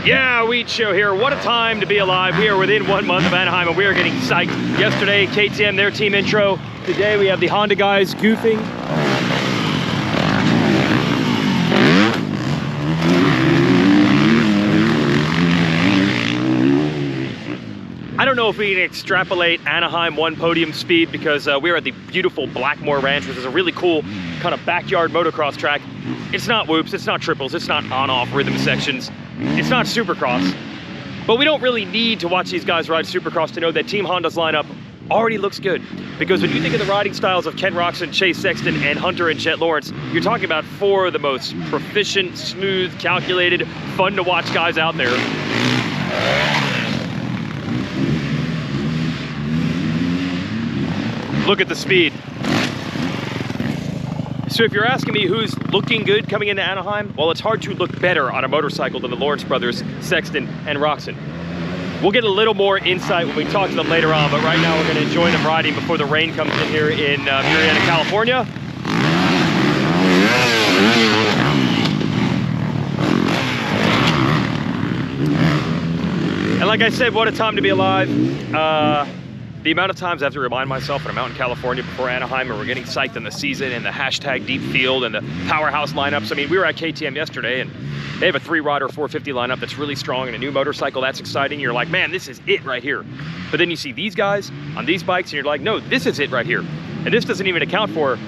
Yeah, Weege Show here. What a time to be alive. We are within 1 month of Anaheim and we are getting psyched. Yesterday, KTM, their team intro. Today we have the Honda guys goofing. I don't know if we can extrapolate Anaheim 1 podium speed because we're at the beautiful Blackmore Ranch, which is a really cool kind of backyard motocross track. It's not whoops, it's not triples, it's not on-off rhythm sections. It's not Supercross, but we don't really need to watch these guys ride Supercross to know that Team Honda's lineup already looks good. Because when you think of the riding styles of Ken Roczen, Chase Sexton, and Hunter and Jett Lawrence, you're talking about 4 of the most proficient, smooth, calculated, fun to watch guys out there. Look at the speed. So if you're asking me who's looking good coming into Anaheim, well, it's hard to look better on a motorcycle than the Lawrence brothers, Sexton and Roczen. We'll get a little more insight when we talk to them later on, but right now we're going to enjoy them riding before the rain comes in here in Murrieta, California. And like I said, what a time to be alive. The amount of times I have to remind myself when I'm out in California before Anaheim and we're getting psyched on the season and the hashtag deep field and the powerhouse lineups. I mean, we were at KTM yesterday and they have a 3-rider 450 lineup that's really strong and a new motorcycle that's exciting. You're like, man, this is it right here. But then you see these guys on these bikes and you're like, no, this is it right here. And this doesn't even account for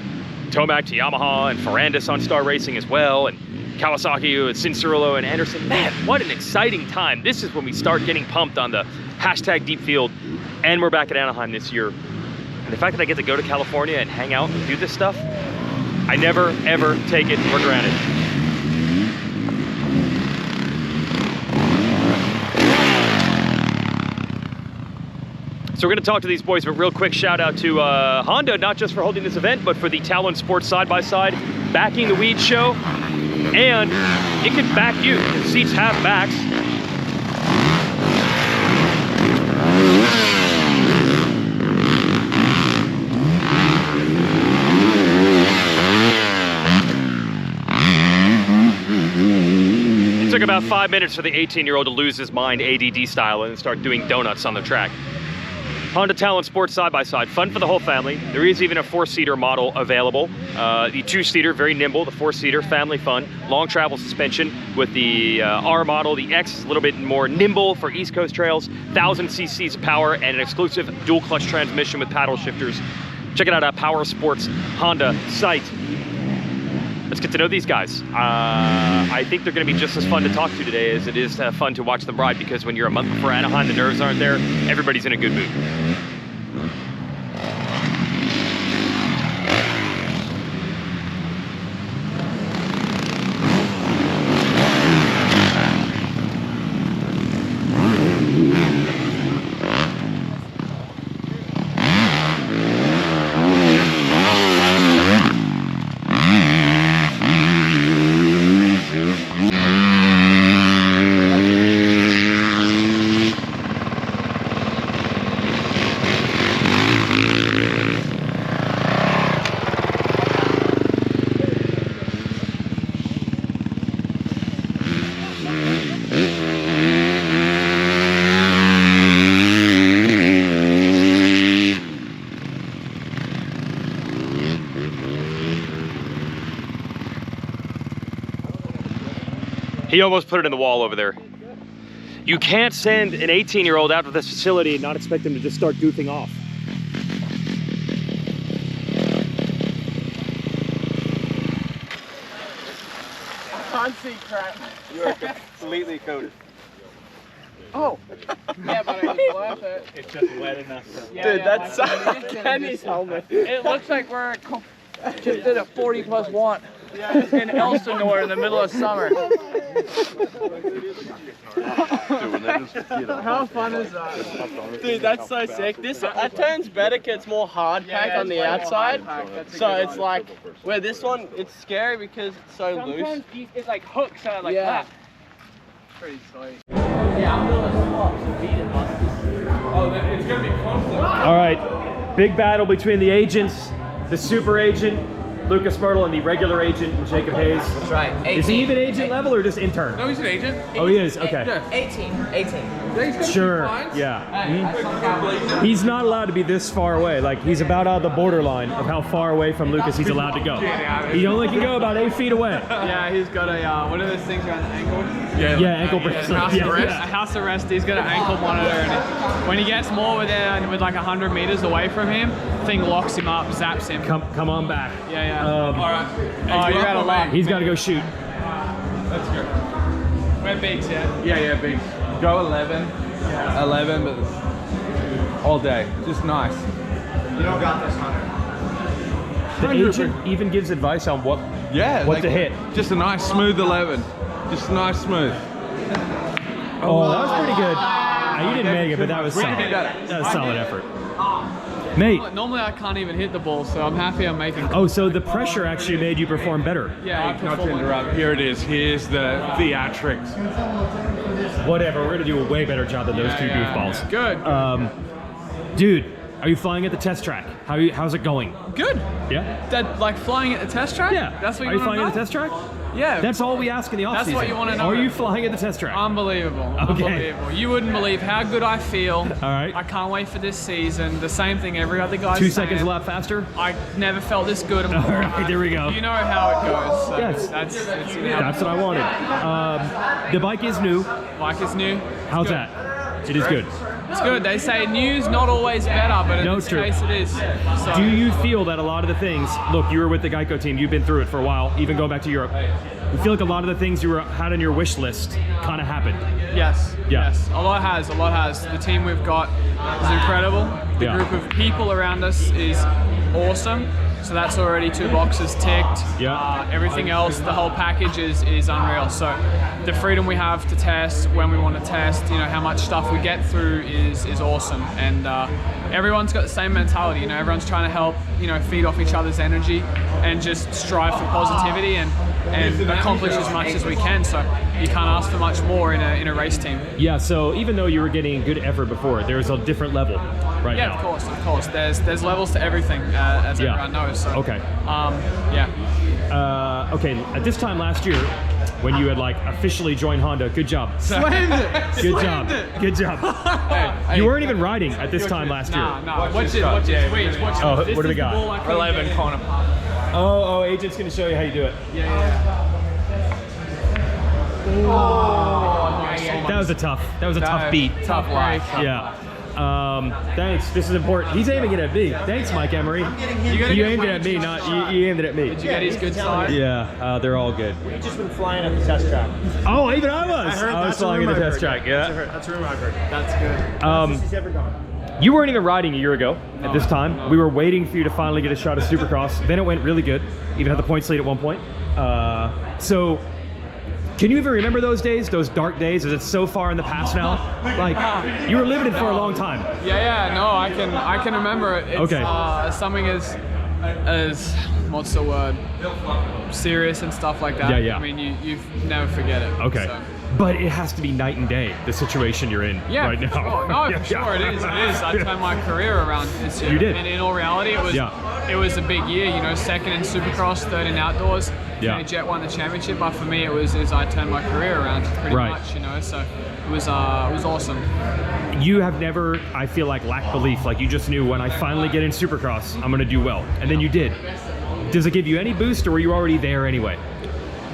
Tomac to Yamaha and Ferrandis on Star Racing as well, and Kawasaki and Cincerillo and Anderson. Man, what an exciting time. This is when we start getting pumped on the hashtag deep field. And we're back at Anaheim this year. And the fact that I get to go to California and hang out and do this stuff, I never, ever take it for granted. So we're gonna talk to these boys, but real quick shout out to Honda, not just for holding this event, but for the Tallon Sport Side by Side, backing the Weege Show. And it can back you. The seats have backs. It took about 5 minutes for the 18-year-old to lose his mind ADD style and start doing donuts on the track. Honda Tallon Sport Side by Side, fun for the whole family. There is even a 4-seater model available. The 2-seater, very nimble. The 4-seater, family fun. Long travel suspension with the R model. The X is a little bit more nimble for East Coast trails. 1,000 cc's of power and an exclusive dual clutch transmission with paddle shifters. Check it out at Power Sports Honda site. Let's get to know these guys. I think they're gonna be just as fun to talk to today as it is fun to watch them ride, because when you're a month before Anaheim, the nerves aren't there, everybody's in a good mood. He almost put it in the wall over there. You can't send an 18-year-old out of this facility and not expect him to just start goofing off. Can't see crap. You are completely coated. Oh! Yeah, but it's worth it. It's just wet enough. Dude, that's Kenny's helmet. It looks like we're just did a 40+ watt in Elsinore in the middle of summer. How fun is that? Dude, that's so sick. That turns better because it's more hard pack on the outside. So it's like, where this one, it's scary because it's so loose. Sometimes it like hooks out like that. Pretty sweet. Oh, it's gonna be close. All right, big battle between the agents, the super agent, Lucas Myrtle and the regular agent, Jacob Hayes. That's right. 18. Is he even agent level or just intern? No, he's an agent. Oh, he is? Okay. Yeah. 18. Sure, yeah. He's not allowed to be this far away. Like, he's about on the borderline of how far away from Lucas he's allowed to go. He only can go about 8 feet away. Yeah, he's got a, what are those things around the ankle? Yeah, ankle bracelet. House arrest. A house arrest. He's got an ankle monitor, and when he gets more with like 100 meters away from him, thing locks him up, zaps him. Come on back. Yeah. All right. Oh, you're out of luck. He's got to go shoot. That's good. We're bigs, yeah? Yeah, big. Go 11. 11, but all day. Just nice. You don't got this, Hunter. The agent even gives advice on what to hit. Just a nice smooth 11. Just nice smooth. Oh, that was pretty good. You didn't make it, but that was solid. That was a solid effort. Mate. Normally I can't even hit the ball, so I'm happy I'm making. Oh, so the pressure actually made you perform better. Yeah, I Not to perform. interrupt. Here it is. Here's the theatrics. Whatever, we're gonna do a way better job than those two goofballs. Good. Dude, are you flying at the test track? How's it going? Good. Yeah? That like flying at the test track? Yeah. That's what Are you you want flying to at the test track? Yeah. That's all we ask in the offseason. That's what you wanna know. Are you flying at the test track? Unbelievable. Okay. Unbelievable. You wouldn't believe how good I feel. All right. I can't wait for this season. The same thing every other guy's 2 saying. seconds a lap faster? I never felt this good. All right, there we go. You know how it goes. So Yes. That's what I wanted. The bike is new. Bike is new. How's that? It is good. It's good. They say new's not always better, but in No, this it's true. case it is. So, Do you feel that a lot of the things, look, you were with the Geico team, you've been through it for a while, even going back to Europe. You feel like a lot of the things you had on your wish list kind of happened. Yes. Yeah. Yes. A lot has. The team we've got is incredible. The Yeah. group of people around us is awesome. So that's already 2 boxes ticked. Yeah. Everything else, the whole package is unreal. So the freedom we have to test when we want to test, how much stuff we get through is awesome. And everyone's got the same mentality. Everyone's trying to help, feed off each other's energy and just strive for positivity and accomplish as much as we can. So you can't ask for much more in a race team. Yeah, so even though you were getting good effort before, there's a different level right now. Yeah, of course. There's levels to everything, as Yeah. everyone knows. So, Okay. Yeah. Okay, at this time last year, when you had officially joined Honda, good job. Slammed it. Good job. Good job. You weren't even riding at this time last year. No. Watch this. Watch this. Oh, This what do we is the got? ball I couldn't 11 get. corner. Oh, agent's gonna show you how you do it. Yeah. That was a tough beat. Tough life. Yeah. Thanks. This is important. He's aiming it at me. Thanks, Mike Emery. You aimed it at me, not you aimed it at me. Did you get his good side? Yeah, they're all good. We've just been flying at the test track. Oh, even I was. I was flying at the test track. Yeah. That's a rumor I've heard. That's good. He's ever gone. You weren't even riding a year ago at this time. We were waiting for you to finally get a shot at Supercross. Then it went really good. Even had the points lead at one point. So, can you even remember those days, those dark days? Is it so far in the past now? You were living it for a long time. Yeah. No, I can remember it. It's, Okay. Something as what's the word? Serious and stuff like that. Yeah. I mean, you never forget it. Okay. So. But it has to be night and day, the situation you're in right now. Oh, no, for sure it is. I turned my career around this year. You did. And in all reality, it was a big year. 2nd in Supercross, 3rd in outdoors. Yeah. Jett won the championship, but for me, it was I turned my career around pretty much. So it was awesome. You have never, I feel like, lacked belief. You just knew when I finally get in Supercross, I'm gonna do well, and then you did. Does it give you any boost, or were you already there anyway?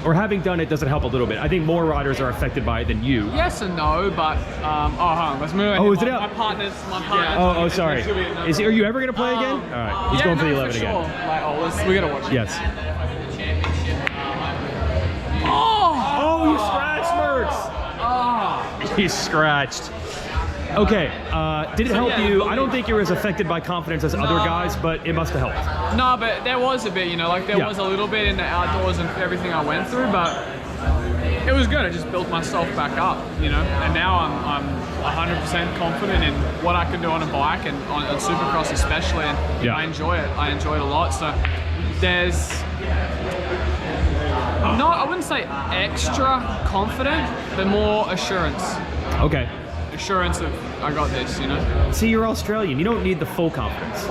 Or having done it, does it help a little bit? I think more riders are affected by it than you. Yes and no, but hold on, let's move on. Oh, is it up? My partner's. Oh, sorry. Are you ever gonna play again? All right, he's going for the 11 again. Sure. We gotta watch it. Yes. Oh, you scratched, Mertz. He's scratched. Okay, did it help you? I don't think you were as affected by confidence as other guys, but it must have helped. No, but there was a bit, there was a little bit in the outdoors and everything I went through, but it was good. I just built myself back up, and now I'm 100% confident in what I can do on a bike and on Supercross especially, and I enjoy it. I enjoy it a lot. So there's I wouldn't say extra confident, but more assurance. Okay. assurance of I got this, you know. See, you're Australian. You don't need the full confidence.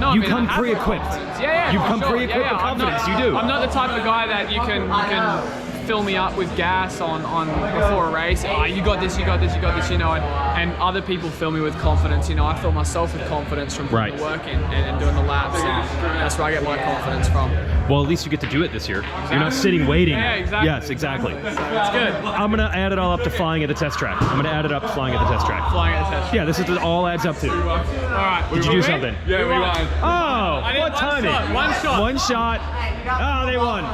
No, You I mean, come I have pre-equipped. confidence. Yeah, You for come sure. pre-equipped with I'm confidence. not- You do. I'm not the type of guy that you can fill me up with gas on before a race. Oh, you got this, you got this, you got this, you know. And other people fill me with confidence. You know, I fill myself with confidence from putting the work in and doing the laps. And that's where I get my confidence from. Well, at least you get to do it this year. You're not sitting waiting. Yeah, exactly. Yes, exactly. It's good. I'm gonna add it all up to flying at the test track. I'm gonna add it up to flying at the test track. Flying at the test. Yeah, this is what it all adds up to. All right. Did you do something? Yeah, we won. Oh, I did what one timing? shot, one shot. One shot. Oh, they won.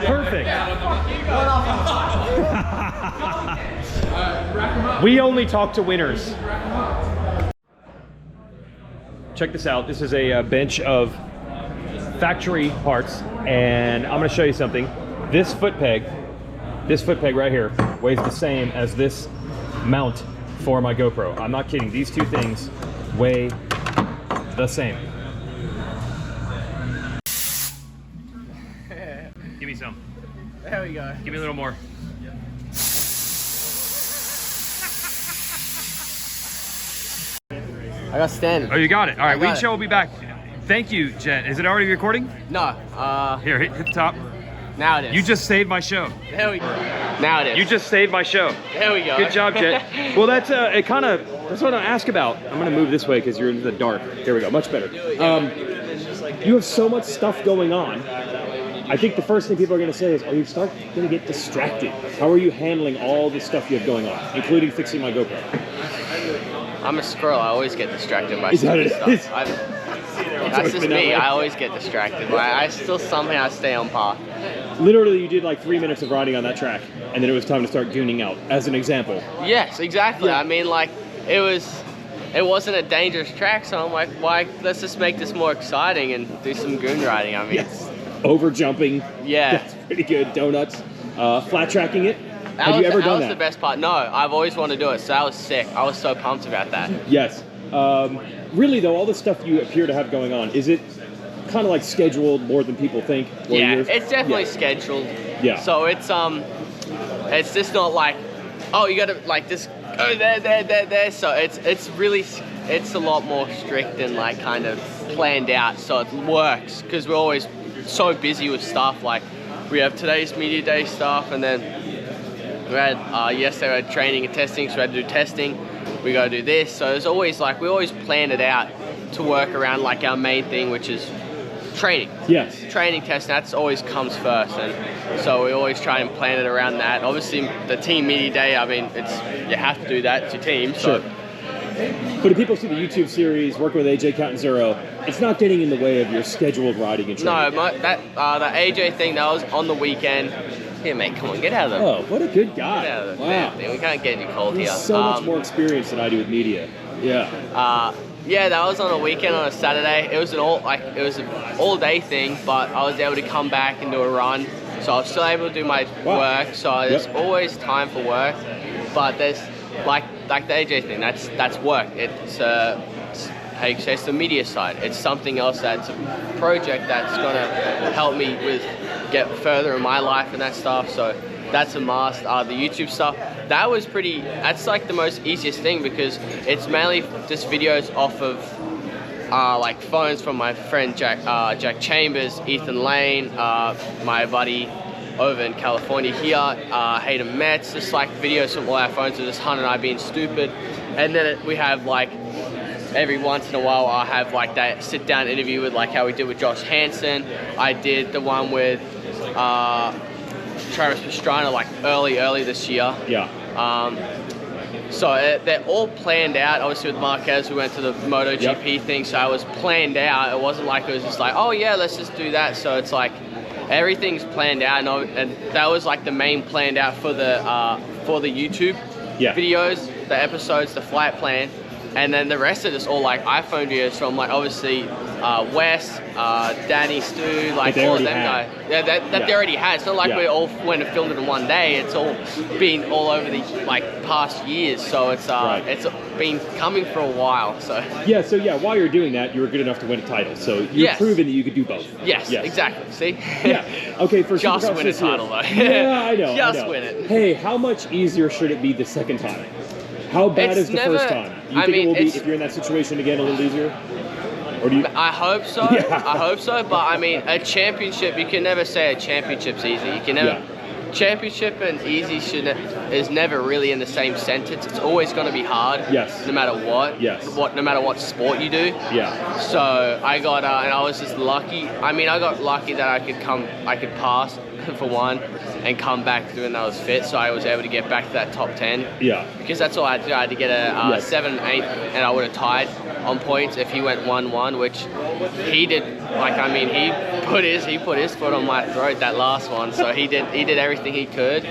Perfect. We only talk to winners. Check this out. This is a bench of factory parts, and I'm going to show you something. This foot peg right here weighs the same as this mount for my GoPro. I'm not kidding. These two things weigh the same. Give me some. There we go. Give me a little more. I got standing. Oh, you got it. All right, I got Weege it. Show will be back. Thank you, Jett. Is it already recording? No, Here, hit the top. now it is. You just saved my show. There we go. Now it is. You just saved my show. There we go. Good job, Jett. Well, that's that's what I ask about. I'm gonna move this way because you're in the dark. There we go, much better. You have so much stuff going on. I think the first thing people are gonna say is, "Oh, you start gonna get distracted." How are you handling all the stuff you have going on, including fixing my GoPro? I'm a squirrel. I always get distracted by Is that stupid it? stuff. That's just me. I always get distracted. I still somehow stay on path. Literally, you did like 3 minutes of riding on that track, and then it was time to start gooning out, as an example. Yes, exactly. I mean, like, it wasn't a dangerous track, so I'm like, why? Let's just make this more exciting and do some goon riding. I mean, Over jumping. yeah. That's pretty good. Donuts. Flat tracking it. That Have was, you ever that done was that? the best part. No, I've always wanted to do it, so that was sick. I was so pumped about that. Yes. Really though, all the stuff you appear to have going on, is it kind of like scheduled more than people think? Yeah, it's definitely scheduled. Yeah. So it's just not like, oh, you gotta like just go there. So it's a lot more strict and like kind of planned out. So it works because we're always so busy with stuff. Like we have today's media day stuff, and then we had yesterday we had training and testing, so we had to do testing. We gotta do this. So it's always like we always plan it out to work around like our main thing, which is training. Yes. Training test, that's always comes first, and so we always try and plan it around that. Obviously the team media day, I mean, you have to do that, it's your team. So. Sure. But if people see the YouTube series, working with AJ Count and Zero, it's not getting in the way of your scheduled riding and training. No, the AJ thing, that was on the weekend. Here, mate, come on, get out of there. Oh, what a good guy. Get out of there. Wow. Damn, we can't get any cold He here. has so much more experience than I do with media. Yeah. Yeah, that was on a weekend on a Saturday. It was an all day thing, but I was able to come back and do a run, so I was still able to do my work. So there's always time for work, but there's like the AJ thing. That's work. It's how you say, it's the media side. It's something else that's a project that's gonna help me with get further in my life and that stuff. So that's a must. The YouTube stuff, that's like the most easiest thing because it's mainly just videos off of like phones from my friend Jack Chambers, Ethan Lane, my buddy over in California here, Hayden Metz, just like videos from all our phones of just Hunter and I being stupid. And then we have like every once in a while I'll have like that sit down interview with like how we did with Josh Hansen. I did the one with Travis Pastrana like early this year. Yeah. So they're all planned out. Obviously with Marquez, we went to the MotoGP thing, so I was planned out. It wasn't like it was just like, oh yeah, let's just do that. So it's like everything's planned out, and that was like the main planned out for the YouTube videos, the episodes, the flight plan. And then the rest are just all like iPhone videos from like obviously Wes, Danny, Stu, like all of them guys. Yeah, that they already had. It's not like we all went and filmed it in one day. It's all been all over the like past years. So it's it's been coming for a while. So while you're doing that, you were good enough to win a title. So you've proven that you could do both. Yes, exactly. See? Yeah. Okay, for just Supercross win a title though. Yeah, I know. Just win it. Hey, how much easier should it be the second time? How bad It's is the never- first time? Do you I think mean, it will be, it's- if you're in that situation again, a little easier? Or do you? I hope so. Yeah. I hope so. But I mean, a championship, you can never say a championship's easy. You can never. Yeah. Championship and easy is never really in the same sentence. It's always going to be hard. Yes. No matter what. Yes. No matter what sport you do. Yeah. So I got, and I was just lucky. I mean, I got lucky that I could pass for one, and come back to when I was fit. So I was able to get back to that top 10. Yeah. Because that's all I had to do. I had to get a Yes. 7, 8, and I would have tied on points if he went 1-1, which he did. Like, I mean, he put his foot on my throat that last one. So he did everything he could.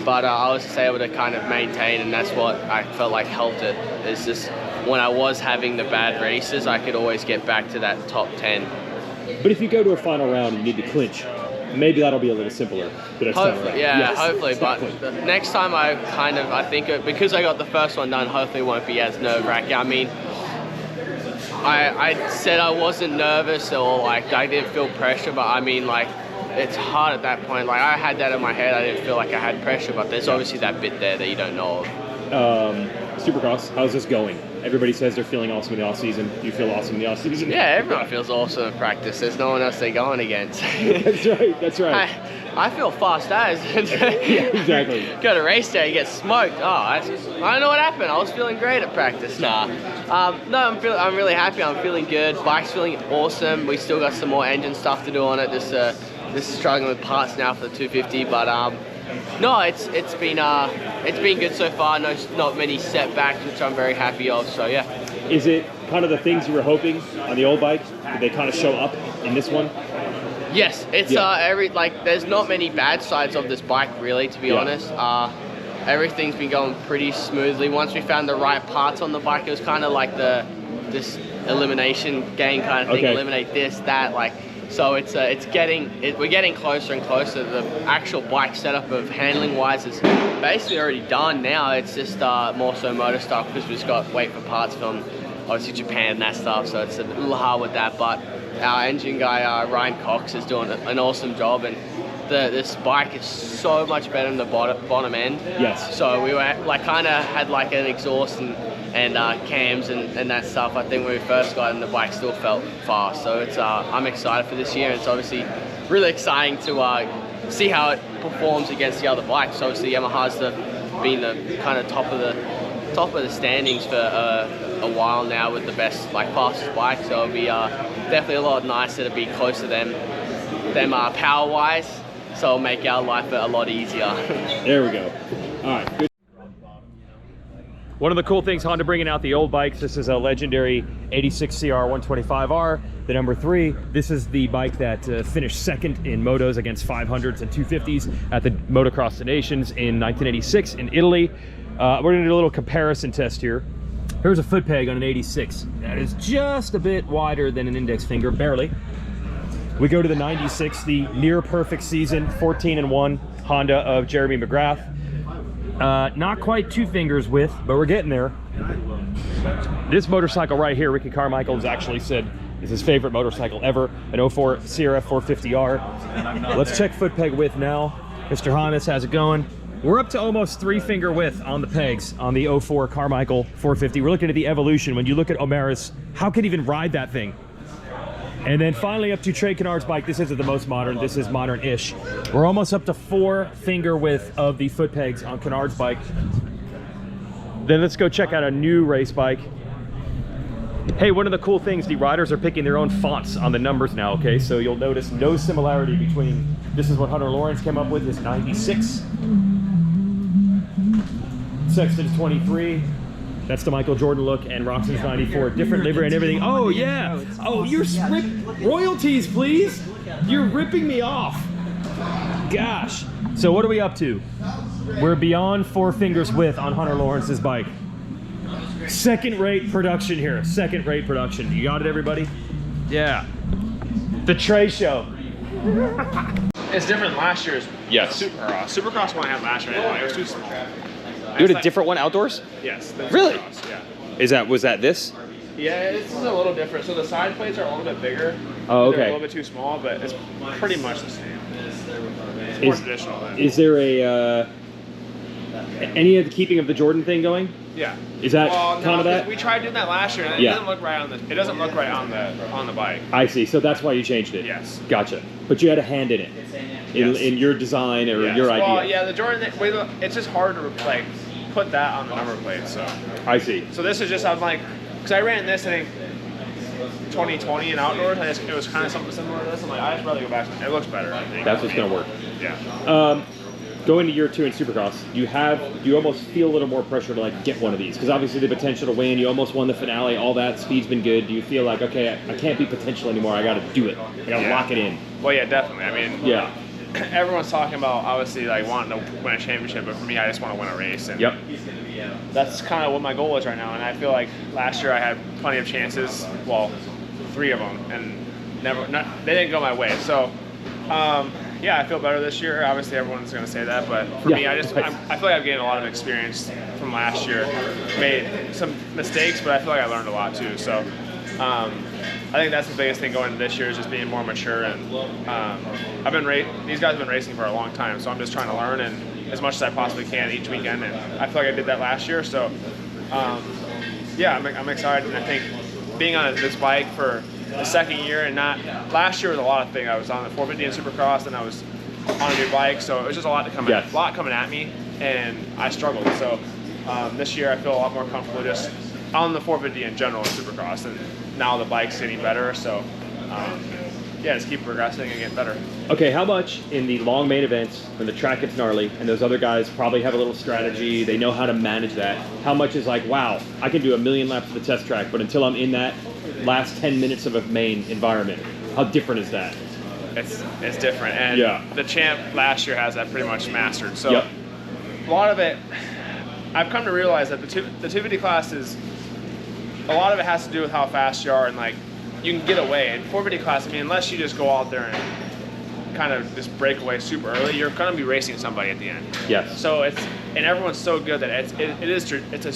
But I was just able to kind of maintain, and that's what I felt like helped it. It's just when I was having the bad races, I could always get back to that top 10. But if you go to a final round and you need to clinch, maybe that'll be a little simpler. The next time Hopefully, around. yeah, Yes, hopefully. exactly. But the next time I think because I got the first one done, hopefully it won't be as nerve-wracking. I mean, I said I wasn't nervous or like I didn't feel pressure, but I mean like it's hard at that point. Like I had that in my head, I didn't feel like I had pressure, but there's obviously that bit there that you don't know of. Supercross, how's this going? Everybody says they're feeling awesome in the off season. Do you feel awesome in the off season? Yeah, everyone feels awesome in practice. There's no one else they're going against. That's right. That's right. I feel fast as. Yeah, exactly. Go to race day, you get smoked. I don't know what happened. I was feeling great at practice. Nah. No, I'm really happy. I'm feeling good. Bike's feeling awesome. We still got some more engine stuff to do on it. This is struggling with parts now for the 250, but no, it's been good so far. No, not many setbacks, which I'm very happy of. So yeah. Is it kind of the things you were hoping on the old bike? Did they kind of show up in this one? Yes, it's there's not many bad sides of this bike really, to be honest. Everything's been going pretty smoothly. Once we found the right parts on the bike, it was kind of like this elimination game kind of thing. Okay. Eliminate this, that, like. So we're getting closer and closer. The actual bike setup of handling wise is basically already done now. It's just more so motor stuff because we just got to wait for parts from obviously Japan and that stuff. So it's a little hard with that, but our engine guy Ryan Cox is doing an awesome job, and this bike is so much better than the bottom end. Yes. So we were like kind of had like an exhaust and cams and that stuff. I think when we first got it, the bike still felt fast. So it's I'm excited for this year. And it's obviously really exciting to see how it performs against the other bikes. Obviously Yamaha's been the kind of top of the standings for a while now with the best, like fastest bike. So it'll be definitely a lot nicer to be close to them power wise. So it'll make our life a lot easier. There we go. All right. Good. One of the cool things, Honda bringing out the old bikes. This is a legendary 86 CR 125R, the number 3. This is the bike that finished second in motos against 500s and 250s at the Motocross of Nations in 1986 in Italy. We're gonna do a little comparison test here. Here's a foot peg on an 86. That is just a bit wider than an index finger, barely. We go to the 96, the near perfect season, 14-1 Honda of Jeremy McGrath. Not quite 2 fingers width, but we're getting there. This motorcycle right here, Ricky Carmichael's actually said is his favorite motorcycle ever, an 04 CRF 450R. Let's check foot peg width now. Mr. Hannes, how's it going? We're up to almost 3 finger width on the pegs on the 04 Carmichael 450. We're looking at the evolution. When you look at O'Mara's, how can he even ride that thing? And then finally up to Trey Kennard's bike. This isn't the most modern, this is modern-ish. We're almost up to 4 finger width of the foot pegs on Kennard's bike. Then let's go check out a new race bike. Hey, one of the cool things, the riders are picking their own fonts on the numbers now, okay? So you'll notice no similarity between, this is what Hunter Lawrence came up with, this 96. Sexton's 23. That's the Michael Jordan look, and Roczen's 94. Different livery and everything. Oh, yeah. Oh, you're royalties, please. You're ripping me off. Gosh. So what are we up to? We're beyond 4 fingers width on Hunter Lawrence's bike. Second-rate production here. Second-rate production. You got it, everybody? Yeah. The Trey Show. It's different than last year's Yes. Supercross. Supercross one I had last year, anyway, it was too small. You had a different one outdoors? Yes. Really? Supercross, yeah. Was that this? Yeah, this is a little different. So the side plates are a little bit bigger. Oh, okay. They're a little bit too small, but it's pretty much the same. It's more traditional then. Is there a Any of the keeping of the Jordan thing going? Yeah. Is that well, kind of that? We tried doing that last year, and it doesn't look right on the. It doesn't look right on the bike. I see. So that's why you changed it. Yes. Gotcha. But you had a hand in it, in your design or your idea. Well, yeah, the Jordan. It's just hard to like put that on the number plate. So. I see. So this is just I'm like, because I ran this I think 2020 in outdoors. It was kind of something similar to this. I'm like, I just rather go back. It looks better. I think. That's what's gonna work. Yeah. Going to year 2 in Supercross, do you almost feel a little more pressure to like get one of these? Because obviously the potential to win, you almost won the finale, all that, speed's been good. Do you feel like, okay, I can't be potential anymore, I gotta do it. I gotta lock it in. Well, yeah, definitely. I mean, yeah. Everyone's talking about obviously like wanting to win a championship, but for me, I just want to win a race. And yep. That's kind of what my goal is right now. And I feel like last year I had plenty of chances, well, 3 of them, and they didn't go my way. So, yeah, I feel better this year. Obviously, everyone's going to say that, but for me, I feel like I've gained a lot of experience from last year. Made some mistakes, but I feel like I learned a lot too. So, I think that's the biggest thing going into this year is just being more mature. And these guys have been racing for a long time, so I'm just trying to learn and as much as I possibly can each weekend. And I feel like I did that last year. So, yeah, I'm excited, and I think being on this bike for the second year and last year was a lot of things. I was on the 450 in Supercross and I was on a new bike, so it was just a lot coming at me, and I struggled. So this year I feel a lot more comfortable just on the 450 in general in Supercross, and now the bike's getting better. So yeah, just keep progressing and getting better. Okay, how much in the long main events when the track gets gnarly and those other guys probably have a little strategy, they know how to manage that, how much is like, wow, I can do 1,000,000 laps of the test track, but until I'm in that last 10 minutes of a main environment, how different is that? It's different, and the champ last year has that pretty much mastered. So a lot of it, I've come to realize that the 250 class is, a lot of it has to do with how fast you are, and like you can get away. In 450 class, I mean, unless you just go out there and kind of just break away super early, you're going to be racing somebody at the end. Yes. So and everyone's so good that it's a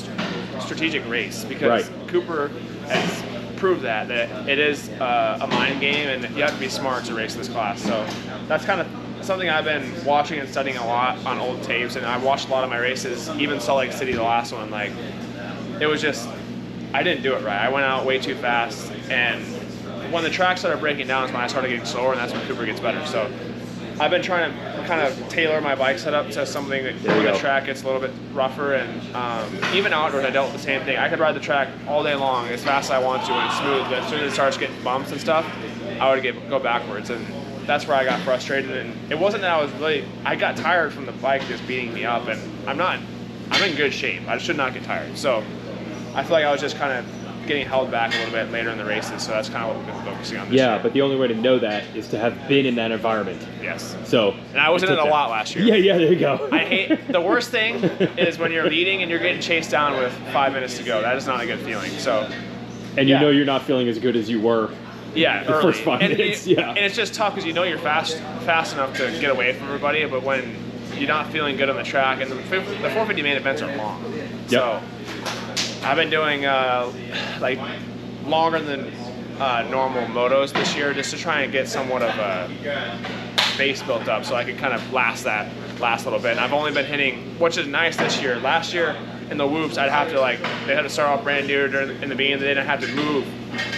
strategic race, because Cooper has proved that it is a mind game, and you have to be smart to race this class. So that's kind of something I've been watching and studying a lot on old tapes, and I've watched a lot of my races, even Salt Lake City, the last one. Like, it was just, I didn't do it right. I went out way too fast, and when the track started breaking down is when I started getting slower, and that's when Cooper gets better. So I've been trying to kind of tailor my bike setup to something that when the track gets a little bit rougher, and even outdoors I dealt with the same thing. I could ride the track all day long as fast as I want to and smooth, but as soon as it starts getting bumps and stuff, I would go backwards, and that's where I got frustrated. And it wasn't that I got tired from the bike just beating me up, and I'm in good shape. I should not get tired. So I feel like I was just kind of getting held back a little bit later in the races, so that's kind of what we've been focusing on this year. But the only way to know that is to have been in that environment. Yes. So. And I was in it a lot last year. Yeah, there you go. I hate, the worst thing is when you're leading and you're getting chased down with 5 minutes to go. That is not a good feeling. So. And you know you're not feeling as good as you were. Yeah, the early. first 5 minutes. And it's just tough because you know you're fast enough to get away from everybody, but when you're not feeling good on the track, and the 450 main events are long. So I've been doing like longer than normal motos this year, just to try and get somewhat of a base built up so I can kind of last little bit. And I've only been hitting, which is nice this year. Last year in the whoops, I'd have to they had to start off brand new in the beginning, they didn't have to move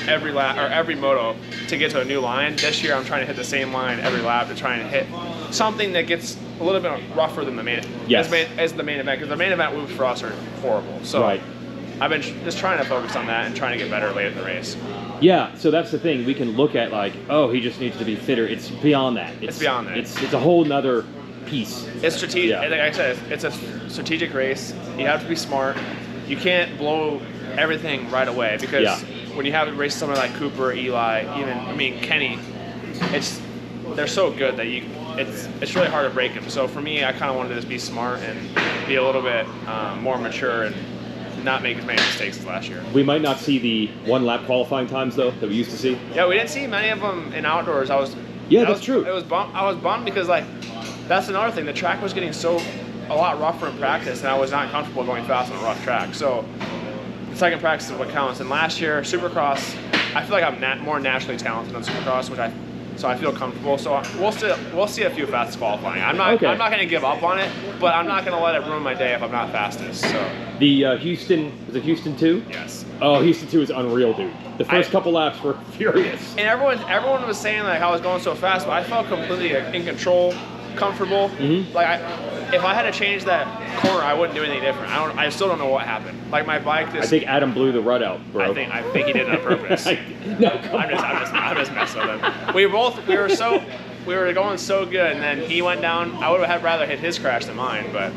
every lap or every moto to get to a new line. This year I'm trying to hit the same line every lap to try and hit something that gets a little bit rougher than the main as the main event, because the main event whoops for us are horrible. So I've been just trying to focus on that and trying to get better late in the race. Yeah, so that's the thing. We can look at like, oh, he just needs to be fitter. It's beyond that. It's beyond that. It's a whole nother piece. It's strategic. Like I said, it's a strategic race. You have to be smart. You can't blow everything right away, because when you have a race someone like Cooper, Eli, Kenny, they're so good that it's really hard to break them. So for me, I kind of wanted to just be smart and be a little bit more mature and not make as many mistakes as last year. We might not see the 1 lap qualifying times though that we used to see. Yeah, we didn't see many of them in outdoors. That's true. I was bummed because that's another thing. The track was getting a lot rougher in practice, and I was not comfortable going fast on a rough track. So the second practice is what counts. And last year, Supercross, I feel like I'm more naturally talented on Supercross, which so I feel comfortable. So we'll see a few fastest qualifying. I'm not Okay. I'm not going to give up on it, but I'm not going to let it ruin my day if I'm not fastest. So The Houston, was it Houston 2? yes. Oh, Houston 2 is unreal, dude. The first couple laps were furious. And everyone was saying like I was going so fast, but I felt completely in control, comfortable. Like if I had to change that corner, I wouldn't do anything different. I still don't know what happened. Like my bike just. I think Adam blew the rut out, bro. I think he did it on purpose. No, come on. I'm just messing with him. We were going so good, and then he went down. I would have rather hit his crash than mine, but.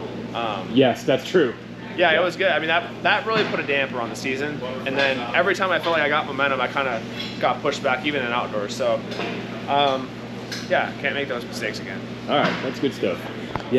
Yes, that's true. Yeah, it was good. I mean, that really put a damper on the season. And then every time I felt like I got momentum, I kind of got pushed back, even in outdoors. So, yeah, can't make those mistakes again. All right, that's good stuff.